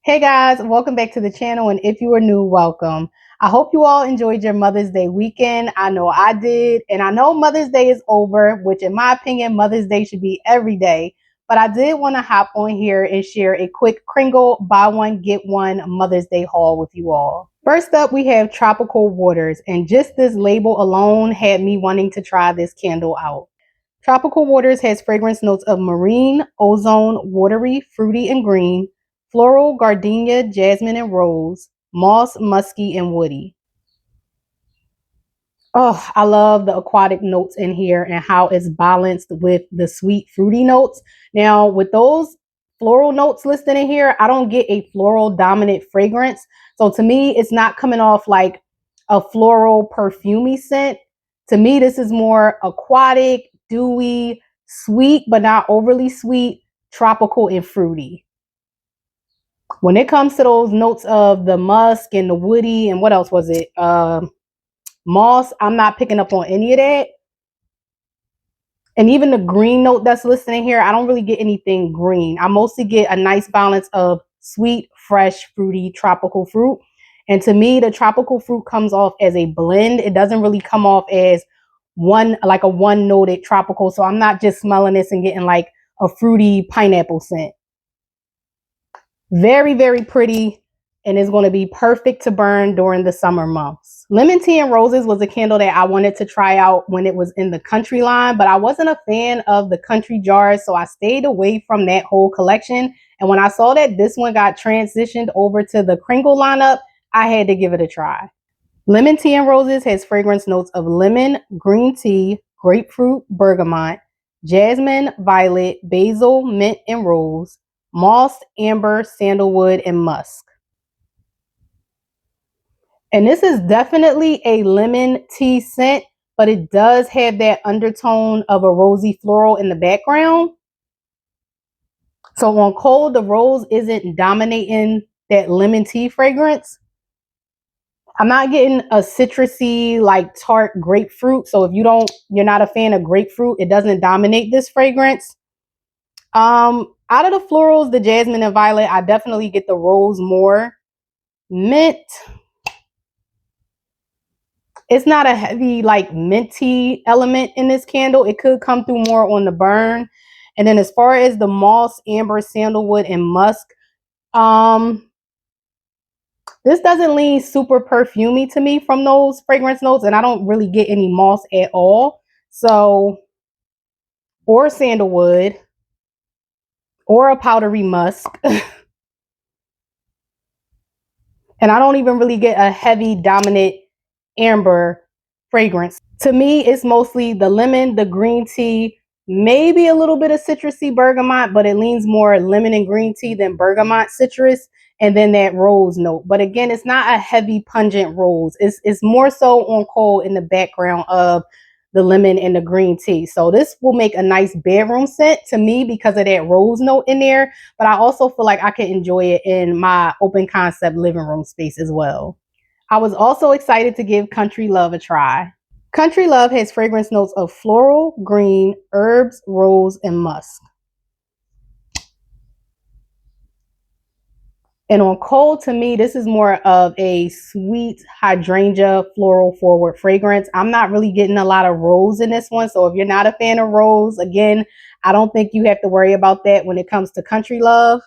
Hey guys, welcome back to the channel, and if you are new, welcome. I hope you all enjoyed your Mother's Day weekend. I know I did, and I know Mother's Day is over, which in my opinion, Mother's Day should be every day. But I did want to hop on here and share a quick Kringle buy one, get one Mother's Day haul with you all. First up, we have Tropical Waters, and just this label alone had me wanting to try this candle out. Tropical Waters has fragrance notes of marine, ozone, watery, fruity, and green, floral, gardenia, jasmine, and rose, moss, musky, and woody. Oh, I love the aquatic notes in here and how it's balanced with the sweet, fruity notes. Now, with those floral notes listed in here, I don't get a floral dominant fragrance. So to me, it's not coming off like a floral perfumey scent. To me, this is more aquatic, dewy, sweet, but not overly sweet, tropical, and fruity. When it comes to those notes of the musk and the woody and what else was it? Moss, I'm not picking up on any of that. And even the green note that's listed in here, I don't really get anything green. I mostly get a nice balance of sweet, fresh, fruity, tropical fruit. And to me, the tropical fruit comes off as a blend. It doesn't really come off as like a one noted tropical. So I'm not just smelling this and getting like a fruity pineapple scent. Very, very pretty, and is going to be perfect to burn during the summer months. Lemon Tea and Roses was a candle that I wanted to try out when it was in the country line, but I wasn't a fan of the country jars, so I stayed away from that whole collection. And when I saw that this one got transitioned over to the Kringle lineup, I had to give it a try. Lemon Tea and Roses has fragrance notes of lemon, green tea, grapefruit, bergamot, jasmine, violet, basil, mint, and rose, moss, amber, sandalwood, and musk. And this is definitely a lemon tea scent, but it does have that undertone of a rosy floral in the background. So on cold, the rose isn't dominating that lemon tea fragrance. I'm not getting a citrusy, like tart grapefruit. So if you're not a fan of grapefruit, it doesn't dominate this fragrance. Out of the florals, the jasmine and violet, I definitely get the rose more. Mint, it's not a heavy like minty element in this candle. It could come through more on the burn. And then as far as the moss, amber, sandalwood, and musk, this doesn't lean super perfumey to me from those fragrance notes, and I don't really get any moss at all. So, or sandalwood, or a powdery musk. And I don't even really get a heavy dominant amber fragrance. To me, it's mostly the lemon, the green tea, maybe a little bit of citrusy bergamot, but it leans more lemon and green tea than bergamot citrus, and then that rose note. But again, it's not a heavy pungent rose. It's more so on cold in the background of the lemon and the green tea. So this will make a nice bedroom scent to me because of that rose note in there. But I also feel like I can enjoy it in my open concept living room space as well. I was also excited to give Country Love a try. Country Love has fragrance notes of floral, green, herbs, rose, and musk. And on cold, to me, this is more of a sweet hydrangea floral forward fragrance. I'm not really getting a lot of rose in this one. So if you're not a fan of rose, again, I don't think you have to worry about that when it comes to Country Love.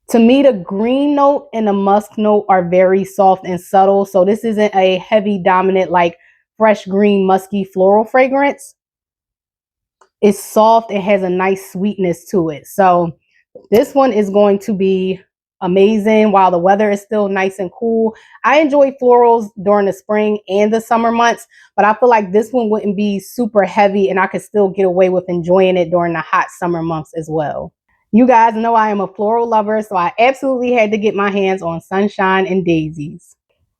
To me, the green note and the musk note are very soft and subtle. So this isn't a heavy dominant like fresh green musky floral fragrance. It's soft. It has a nice sweetness to it. So this one is going to be amazing while the weather is still nice and cool. I enjoy florals during the spring and the summer months, but I feel like this one wouldn't be super heavy and I could still get away with enjoying it during the hot summer months as well. You guys know I am a floral lover, so I absolutely had to get my hands on Sunshine and Daisies.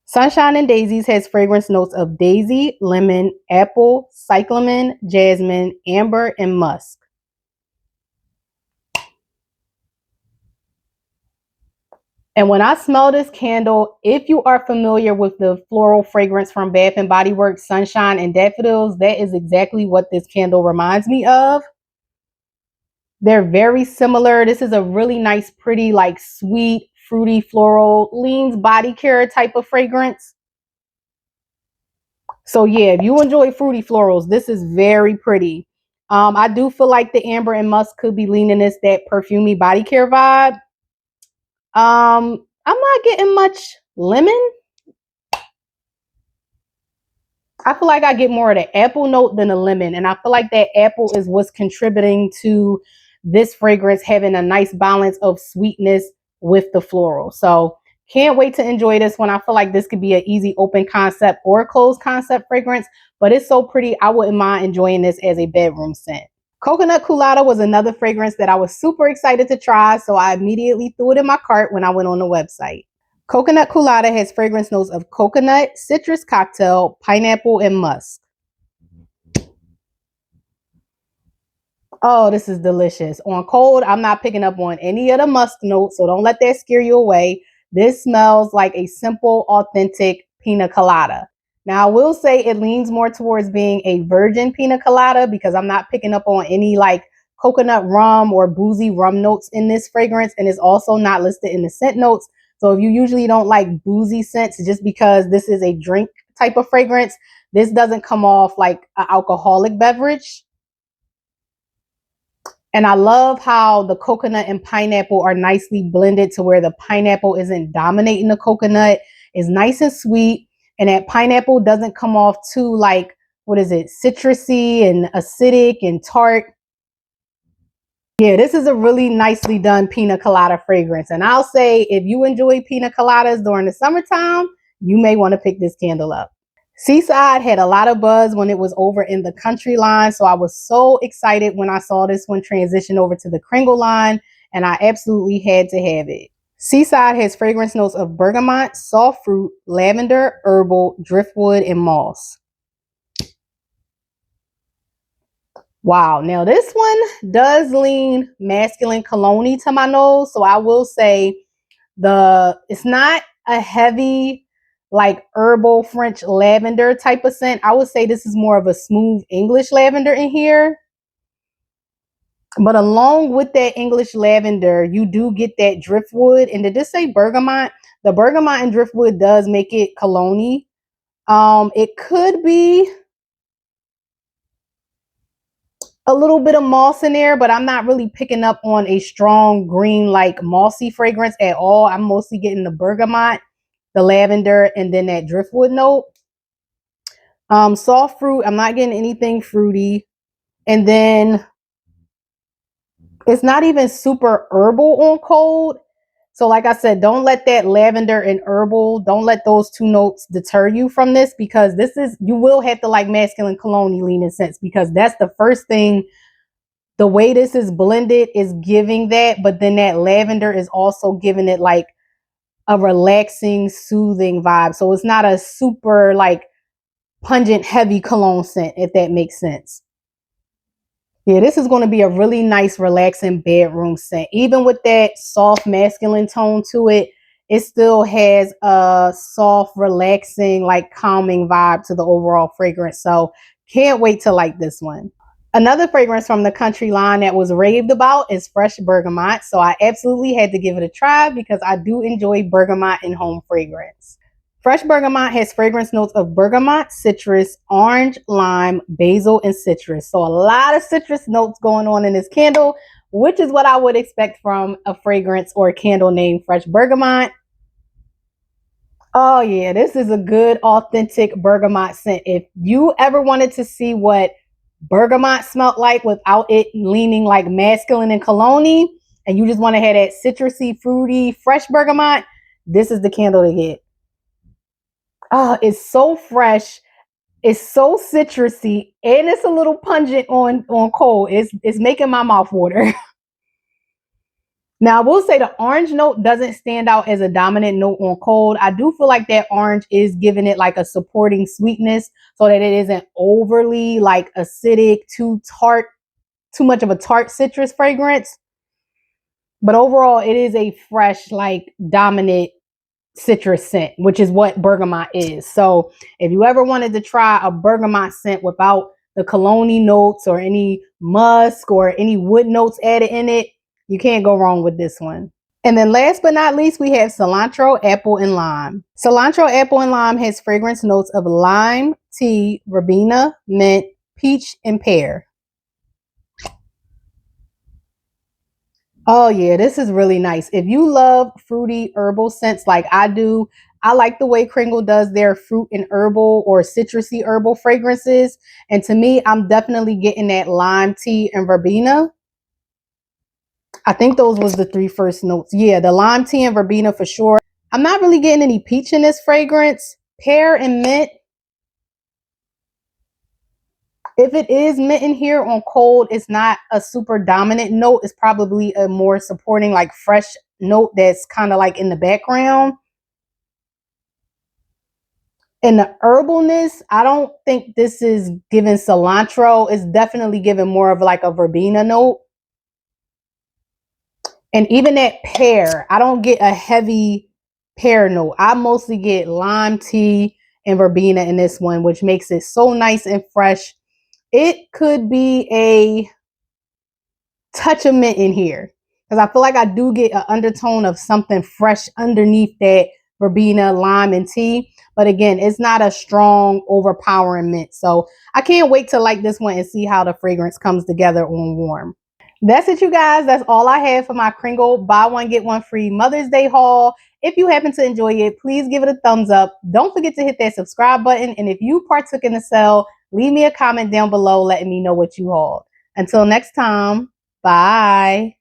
Sunshine and Daisies has fragrance notes of daisy, lemon, apple, cyclamen, jasmine, amber, and musk. And when I smell this candle, if you are familiar with the floral fragrance from Bath and Body Works, Sunshine and Daffodils, that is exactly what this candle reminds me of. They're very similar. This is a really nice, pretty, like sweet, fruity, floral, leans body care type of fragrance. So yeah, if you enjoy fruity florals, this is very pretty. I do feel like the amber and musk could be leaning this that perfumey body care vibe. I'm not getting much lemon. I feel like I get more of the apple note than the lemon. And I feel like that apple is what's contributing to this fragrance having a nice balance of sweetness with the floral. So can't wait to enjoy this one. I feel like this could be an easy open concept or closed concept fragrance, but it's so pretty. I wouldn't mind enjoying this as a bedroom scent. Coconut Colada was another fragrance that I was super excited to try, so I immediately threw it in my cart when I went on the website. Coconut Colada has fragrance notes of coconut, citrus cocktail, pineapple, and musk. Oh, this is delicious. On cold, I'm not picking up on any of the musk notes, so don't let that scare you away. This smells like a simple, authentic pina colada. Now, I will say it leans more towards being a virgin pina colada because I'm not picking up on any like coconut rum or boozy rum notes in this fragrance, and it's also not listed in the scent notes. So if you usually don't like boozy scents just because this is a drink type of fragrance, this doesn't come off like an alcoholic beverage. And I love how the coconut and pineapple are nicely blended to where the pineapple isn't dominating the coconut. It's nice and sweet. And that pineapple doesn't come off too like, what is it, citrusy and acidic and tart. Yeah, this is a really nicely done pina colada fragrance. And I'll say if you enjoy pina coladas during the summertime, you may want to pick this candle up. Seaside had a lot of buzz when it was over in the country line, so I was so excited when I saw this one transition over to the Kringle line, and I absolutely had to have it. Seaside has fragrance notes of bergamot, soft fruit, lavender, herbal, driftwood, and moss. Wow, now this one does lean masculine cologne to my nose, so I will say it's not a heavy like herbal French lavender type of scent. I would say this is more of a smooth English lavender in here. But along with that English lavender, you do get that driftwood. And did this say bergamot? The bergamot and driftwood does make it cologne-y. It could be a little bit of moss in there, but I'm not really picking up on a strong green like mossy fragrance at all. I'm mostly getting the bergamot, the lavender, and then that driftwood note. Soft fruit, I'm not getting anything fruity. And then it's not even super herbal on cold. So like I said, don't let that lavender and herbal, don't let those two notes deter you from this, because this is, you will have to like masculine cologne leaning scents, because that's the first thing. The way this is blended is giving that, but then that lavender is also giving it like a relaxing, soothing vibe. So it's not a super like pungent, heavy cologne scent, if that makes sense. Yeah, this is going to be a really nice, relaxing bedroom scent. Even with that soft masculine tone to it, it still has a soft, relaxing, like calming vibe to the overall fragrance. So can't wait to like this one. Another fragrance from the country line that was raved about is Fresh Bergamot. So I absolutely had to give it a try because I do enjoy bergamot in home fragrance. Fresh Bergamot has fragrance notes of bergamot, citrus, orange, lime, basil, and citrus. So a lot of citrus notes going on in this candle, which is what I would expect from a fragrance or a candle named Fresh Bergamot. Oh yeah, this is a good, authentic bergamot scent. If you ever wanted to see what bergamot smelled like without it leaning like masculine and cologne, and you just want to have that citrusy, fruity, fresh bergamot, this is the candle to get. Oh, it's so fresh. It's so citrusy, and it's a little pungent on cold. It's making my mouth water. Now, I will say the orange note doesn't stand out as a dominant note on cold. I do feel like that orange is giving it like a supporting sweetness so that it isn't overly like acidic, too tart, too much of a tart citrus fragrance. But overall, it is a fresh, like dominant citrus scent, which is what bergamot is. So if you ever wanted to try a bergamot scent without the cologne notes or any musk or any wood notes added in it, you can't go wrong with this one. And then last but not least, we have cilantro, apple, and lime. Cilantro, apple, and lime has fragrance notes of lime, tea, verbena, mint, peach, and pear. Oh yeah, this is really nice. If you love fruity herbal scents like I do, I like the way Kringle does their fruit and herbal or citrusy herbal fragrances. And to me, I'm definitely getting that lime, tea, and verbena. I think those was the three first notes. Yeah, the lime, tea, and verbena for sure. I'm not really getting any peach in this fragrance. Pear and mint. If it is mint in here on cold, it's not a super dominant note. It's probably a more supporting, like fresh note that's kind of like in the background. And the herbalness, I don't think this is giving cilantro. It's definitely giving more of like a verbena note. And even that pear, I don't get a heavy pear note. I mostly get lime, tea, and verbena in this one, which makes it so nice and fresh. It could be a touch of mint in here because I feel like I do get an undertone of something fresh underneath that verbena, lime, and tea. But again, it's not a strong, overpowering mint. So I can't wait to like this one and see how the fragrance comes together on warm. That's it, you guys. That's all I have for my Kringle buy one get one free Mother's Day haul. If you happen to enjoy it, please give it a thumbs up. Don't forget to hit that subscribe button. And if you partook in the sale, leave me a comment down below letting me know what you hauled. Until next time, bye.